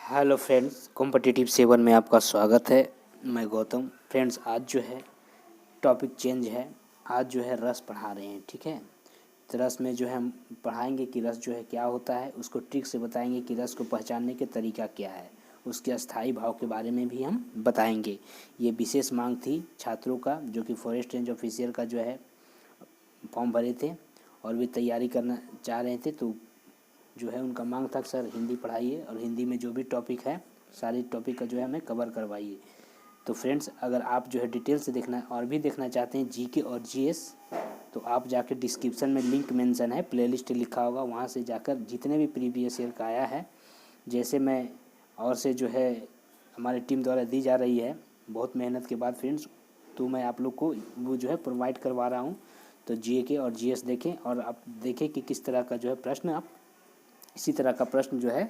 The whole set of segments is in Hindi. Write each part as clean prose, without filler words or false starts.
हेलो फ्रेंड्स, कॉम्पिटिटिव 7 में आपका स्वागत है। मैं गौतम। फ्रेंड्स, आज जो है टॉपिक चेंज है। आज जो है रस पढ़ा रहे हैं, ठीक है। तो रस में जो है हम पढ़ाएंगे कि रस जो है क्या होता है, उसको ट्रिक से बताएंगे कि रस को पहचानने के तरीका क्या है, उसके अस्थाई भाव के बारे में भी हम बताएंगे। ये विशेष मांग थी छात्रों का, जो कि फॉरेस्ट रेंज ऑफिसर का जो है फॉर्म भरे थे और वे तैयारी करना चाह रहे थे। तो जो है उनका मांग था सर हिंदी पढ़ाइए और हिंदी में जो भी टॉपिक है सारी टॉपिक का जो है हमें कवर करवाइए। तो फ्रेंड्स, अगर आप जो है डिटेल से देखना और भी देखना चाहते हैं जीके और जीएस, तो आप जाकर डिस्क्रिप्शन में लिंक मेंशन है, प्लेलिस्ट लिखा होगा, वहाँ से जाकर जितने भी प्रीवियस ईयर का आया है, जैसे मैं और से जो है हमारी टीम द्वारा दी जा रही है बहुत मेहनत के बाद फ्रेंड्स, तो मैं आप लोग को वो जो है प्रोवाइड करवा रहा हूँ। तो जीके और जीएस देखें और आप देखें कि किस तरह का जो है प्रश्न आप इसी तरह का प्रश्न जो है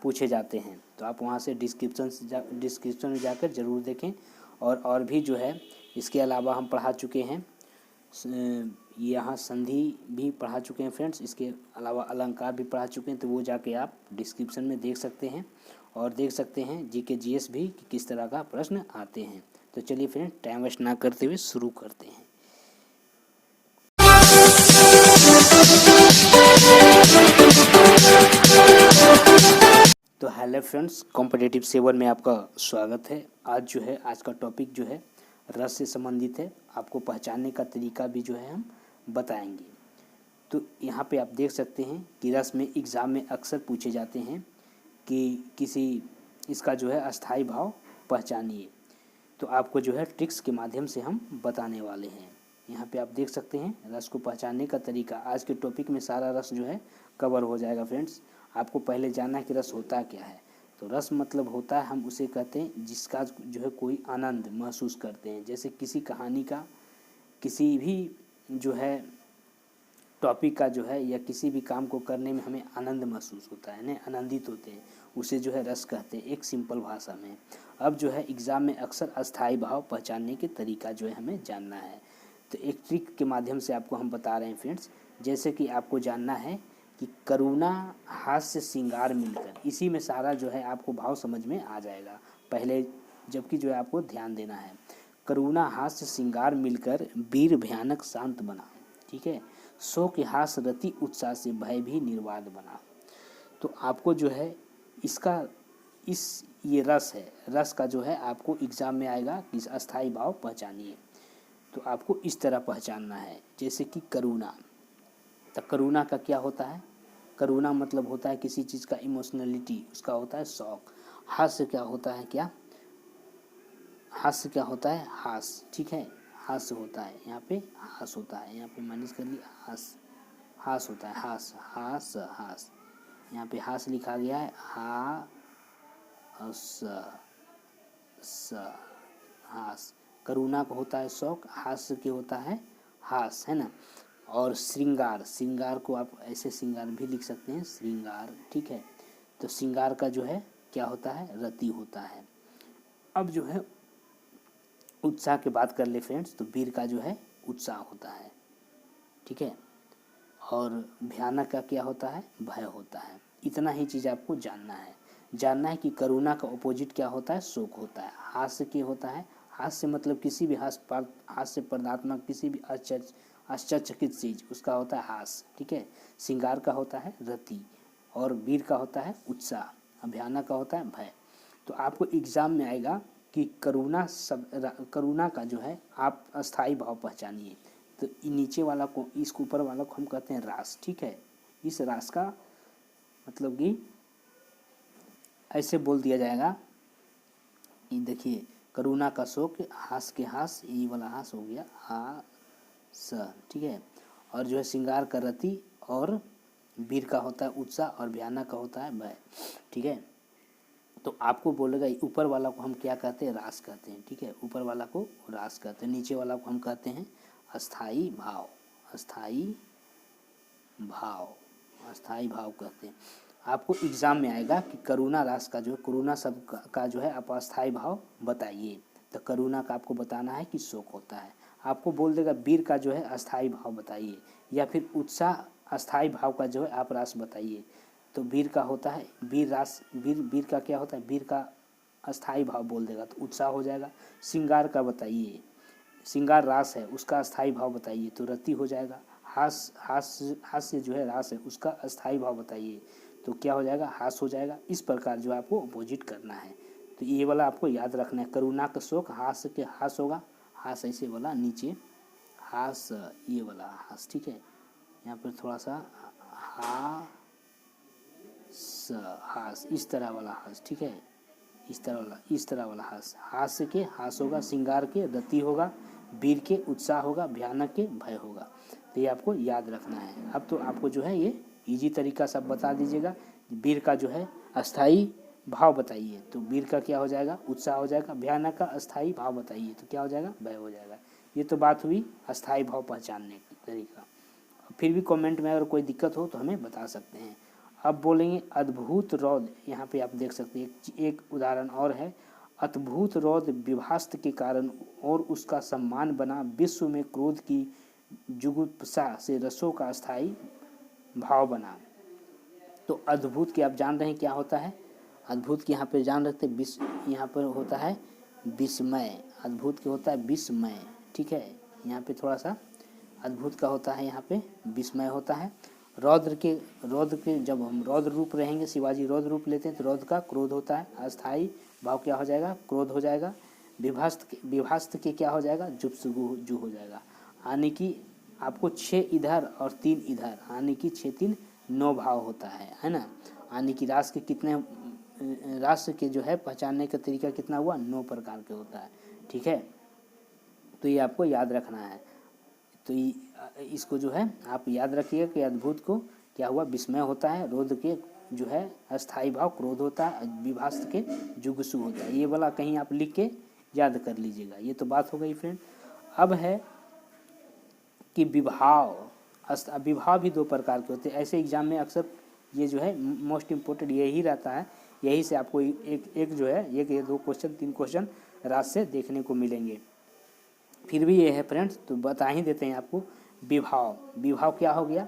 पूछे जाते हैं। तो आप वहाँ से डिस्क्रिप्शन में जाकर ज़रूर देखें। और भी जो है इसके अलावा हम पढ़ा चुके हैं, यहाँ संधि भी पढ़ा चुके हैं फ्रेंड्स। इसके अलावा अलंकार भी पढ़ा चुके हैं, तो वो जाके आप डिस्क्रिप्शन में देख सकते हैं और देख सकते हैं जीके जीएस भी कि किस तरह का प्रश्न आते हैं। तो चलिए फ्रेंड, टाइम वेस्ट ना करते हुए शुरू करते हैं। तो हेलो फ्रेंड्स, कॉम्पिटिटिव 7 में आपका स्वागत है। आज जो है आज का टॉपिक जो है रस से संबंधित है। आपको पहचानने का तरीका भी जो है हम बताएंगे। तो यहाँ पे आप देख सकते हैं कि रस में एग्ज़ाम में अक्सर पूछे जाते हैं कि किसी इसका जो है अस्थाई भाव पहचानिए। तो आपको जो है ट्रिक्स के माध्यम से हम बताने वाले हैं। यहाँ पे आप देख सकते हैं रस को पहचानने का तरीका। आज के टॉपिक में सारा रस जो है कवर हो जाएगा फ्रेंड्स। आपको पहले जानना है कि रस होता क्या है। तो रस मतलब होता है, हम उसे कहते हैं जिसका जो है कोई आनंद महसूस करते हैं। जैसे किसी कहानी का, किसी भी जो है टॉपिक का जो है या किसी भी काम को करने में हमें आनंद महसूस होता है, आनंदित होते हैं, उसे जो है रस कहते हैं एक सिंपल भाषा में। अब जो है एग्ज़ाम में अक्सर अस्थाई भाव पहचानने के तरीका जो है हमें जानना है। तो एक ट्रिक के माध्यम से आपको हम बता रहे हैं फ्रेंड्स। जैसे कि आपको जानना है कि करुणा हास्य श्रृंगार मिलकर, इसी में सारा जो है आपको भाव समझ में आ जाएगा पहले, जबकि जो है आपको ध्यान देना है। करुणा हास्य श्रृंगार मिलकर वीर भयानक शांत बना, ठीक है। शोक हास रति उत्साह से भय भी निर्वाद बना। तो आपको जो है इसका ये रस है, रस का जो है आपको एग्जाम में आएगा कि अस्थाई भाव पहचानिए। तो आपको इस तरह पहचानना है। जैसे कि करुणा, तो करुणा का क्या होता है? करुणा मतलब होता है किसी चीज़ का इमोशनलिटी, उसका होता है शौक। हास्य क्या होता है? क्या हास्य क्या होता है? हास, ठीक है, हास्य होता है। यहाँ पे हास होता है, यहाँ पे माइनस कर लिया, हास, हास होता है, हास, हास, हास। यहाँ पे हास लिखा गया है, हा स, हास। करुणा को होता है शौक, हास्य के होता है हास, है ना। और श्रृंगार, श्रृंगार को आप ऐसे श्रृंगार भी लिख सकते हैं, श्रृंगार, ठीक है। तो श्रृंगार का जो है क्या होता है? रति होता है। अब जो है उत्साह की बात कर ले फ्रेंड्स, तो वीर का जो है उत्साह होता है, ठीक है। और भयानक का क्या होता है? भय होता है। इतना ही चीज़ आपको जानना है। जानना है कि करुणा का अपोजिट क्या होता है? शोक होता है। हास्य क्या होता है? हास्य मतलब किसी भी हास्य पदात्मक किसी भी आश्चर्यचकित चीज, उसका होता है हास्य, ठीक है। श्रृंगार का होता है रति और वीर का होता है उत्साह, भयानक का होता है भय। तो आपको एग्जाम में आएगा कि करुणा का जो है आप अस्थाई भाव पहचानिए। तो नीचे वाला को, इस ऊपर वाला को हम कहते हैं रास, ठीक है। इस रास का मतलब कि ऐसे बोल दिया जाएगा, ये देखिए, करुणा का शोक, हास के हास, ये वाला हास हो गया हा स, ठीक है। और जो है श्रृंगार का रति और वीर का होता है उत्साह और भयानक का होता है भय, ठीक है। तो आपको बोलेगा ऊपर वाला को हम क्या कहते हैं? रास कहते हैं, ठीक है। ऊपर वाला को रास कहते हैं, नीचे वाला को हम कहते हैं अस्थाई भाव, अस्थाई भाव, अस्थाई भाव कहते हैं। आपको एग्जाम में आएगा कि करुणा रास का जो करुणा शब्द का जो है आप अस्थाई भाव बताइए। तो करुणा का आपको बताना है कि शोक होता है। आपको बोल देगा वीर का जो है अस्थाई भाव बताइए, या फिर उत्साह अस्थाई भाव का जो है आप रास बताइए। तो वीर का होता है वीर रास, वीर का क्या होता है, वीर का अस्थाई भाव बोल देगा तो उत्साह हो जाएगा। श्रृंगार का बताइए, श्रृंगार रास है उसका अस्थाई भाव बताइए तो रति हो जाएगा। हास्य जो है रास है उसका अस्थाई भाव बताइए तो क्या हो जाएगा, हास हो जाएगा। इस प्रकार जो आपको अपोजिट करना है, तो ये वाला आपको याद रखना है। करुणा का शोक हास के हास होगा, हास ऐसे वाला नीचे हास, ये वाला हास, ठीक है। यहाँ पर थोड़ा सा हास इस तरह वाला हास, ठीक है, इस तरह वाला हास। हास्य के हास होगा, श्रृंगार के रति होगा, वीर के उत्साह होगा, भयानक के भय होगा। तो ये आपको याद रखना है। अब तो आपको जो है ये इजी तरीका सब बता दीजिएगा। वीर का जो है अस्थाई भाव बताइए तो वीर का क्या हो जाएगा, उत्साह हो जाएगा। भयानक का अस्थाई भाव बताइए तो क्या हो जाएगा, भय हो जाएगा। ये तो बात हुई अस्थाई भाव पहचानने का तरीका। फिर भी कमेंट में अगर कोई दिक्कत हो तो हमें बता सकते हैं। अब बोलेंगे अद्भुत रौद्र, यहाँ पे आप देख सकते हैं एक उदाहरण और है। अद्भुत रौद्र विभास्त के कारण और उसका सम्मान बना, विश्व में क्रोध की जुगुप्सा से रसों का अस्थाई भाव बना। तो अद्भुत के आप जान रहे हैं क्या होता है, अद्भुत के यहाँ पे जान रखते यहाँ पर होता है विस्मय। अद्भुत के होता है विस्मय, ठीक है। यहाँ पे थोड़ा सा अद्भुत का होता है यहाँ पे विस्मय होता है। रौद्र के जब हम रौद्र रूप रहेंगे, शिवाजी रौद्र रूप लेते हैं तो रौद्र का क्रोध होता है, अस्थाई भाव क्या हो जाएगा, क्रोध हो जाएगा। विभास्त के क्या हो जाएगा, जुप्सुगु हो जाएगा। यानी कि आपको 6 इधर और 3 इधर, यानी कि 6 3 9 भाव होता है ना। यानी कि रास के कितने, रास के जो है पहचानने का तरीका कितना हुआ, 9 प्रकार के होता है, ठीक है। तो ये आपको याद रखना है। तो इसको जो है आप याद रखिए कि अद्भुत को क्या हुआ, विस्मय होता है। रौद्र के जो है अस्थाई भाव क्रोध होता है, विभास्त के जुगुसु होता है। ये वाला कहीं आप लिख के याद कर लीजिएगा। ये तो बात हो गई फ्रेंड। अब है कि विभाव भी 2 प्रकार के होते हैं। ऐसे एग्जाम में अक्सर ये जो है मोस्ट इम्पोर्टेंट यही रहता है। यही से आपको एक जो है एक या 2 क्वेश्चन 3 क्वेश्चन रात से देखने को मिलेंगे। फिर भी ये है फ्रेंड्स, तो बता ही देते हैं आपको। विभाव क्या हो गया,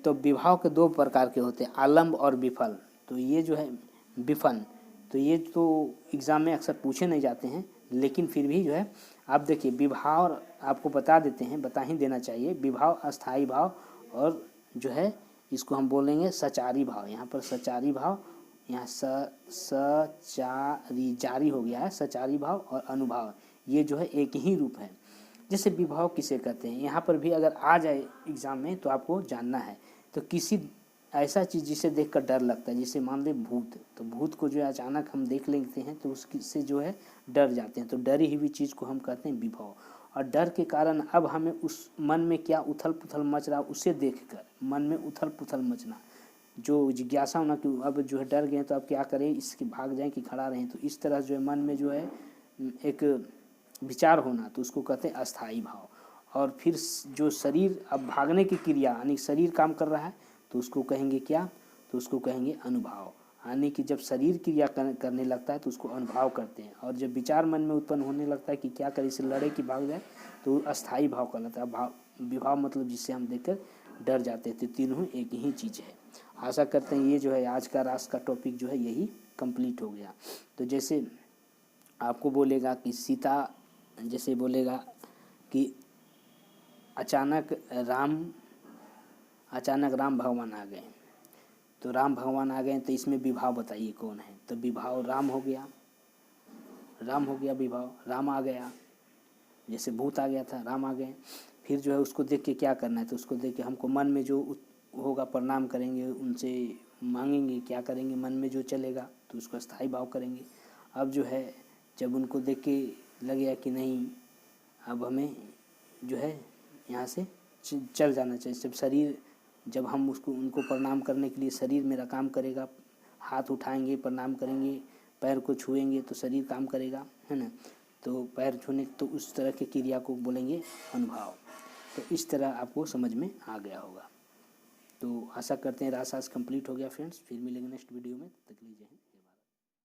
तो विभाव के 2 प्रकार के होते हैं, आलम्ब और विफल। तो ये जो है विफन, तो ये तो एग्ज़ाम में अक्सर पूछे नहीं जाते हैं, लेकिन फिर भी जो है आप देखिए विभाव आपको बता देते हैं, बता ही देना चाहिए। विभाव अस्थाई भाव और जो है इसको हम बोलेंगे सचारी भाव। यहाँ पर सचारी भाव, यहाँ सचारी जारी हो गया है, सचारी भाव और अनुभाव, ये जो है एक ही रूप है। जैसे विभाव किसे कहते हैं, यहाँ पर भी अगर आ जाए एग्ज़ाम में तो आपको जानना है। तो किसी ऐसा चीज़ जिसे देखकर डर लगता है, जैसे मान लें भूत, तो भूत को जो है अचानक हम देख लेते हैं तो उससे जो है डर जाते हैं, तो डरी हुई चीज़ को हम कहते हैं विभाव। और डर के कारण अब हमें उस मन में क्या उथल पुथल मच रहा, उसे देखकर मन में उथल पुथल मचना, जो जिज्ञासा होना कि अब जो है डर गए तो अब क्या करें, इसके भाग जाएं कि खड़ा रहें, तो इस तरह जो है मन में जो है एक विचार होना, तो उसको कहते हैं अस्थाई भाव। और फिर जो शरीर अब भागने की क्रिया, यानी शरीर काम कर रहा है, तो उसको कहेंगे क्या, तो उसको कहेंगे अनुभाव। यानी कि जब शरीर क्रिया करने लगता है तो उसको अनुभाव करते हैं। और जब विचार मन में उत्पन्न होने लगता है कि क्या करें, इसे लड़े कि भाग जाए, तो अस्थाई भाव कहलाता है। विभाव मतलब जिससे हम देखकर डर जाते थे। तीनों एक ही चीज़ है। आशा करते हैं ये जो है आज का रास का टॉपिक जो है यही कंप्लीट हो गया। तो जैसे आपको बोलेगा कि सीता, जैसे बोलेगा कि अचानक राम भगवान आ गए, तो राम भगवान आ गए तो इसमें विभाव बताइए कौन है, तो विभाव राम हो गया विभाव, राम आ गया। जैसे भूत आ गया था, राम आ गए। फिर जो है उसको देख के क्या करना है, तो उसको देख के हमको मन में जो होगा प्रणाम करेंगे, उनसे मांगेंगे, क्या करेंगे, मन में जो चलेगा तो उसको स्थायी भाव करेंगे। अब जो है जब उनको देख के लगेगा कि नहीं अब हमें जो है यहाँ से चल जाना चाहिए, जब हम उनको प्रणाम करने के लिए शरीर मेरा काम करेगा, हाथ उठाएंगे, प्रणाम करेंगे, पैर को छुएंगे तो शरीर काम करेगा, है ना। तो पैर छूने तो उस तरह की क्रिया को बोलेंगे अनुभाव। तो इस तरह आपको समझ में आ गया होगा। तो आशा करते हैं रास कंप्लीट हो गया फ्रेंड्स। फिर मिलेंगे नेक्स्ट वीडियो में, तक लीजिए।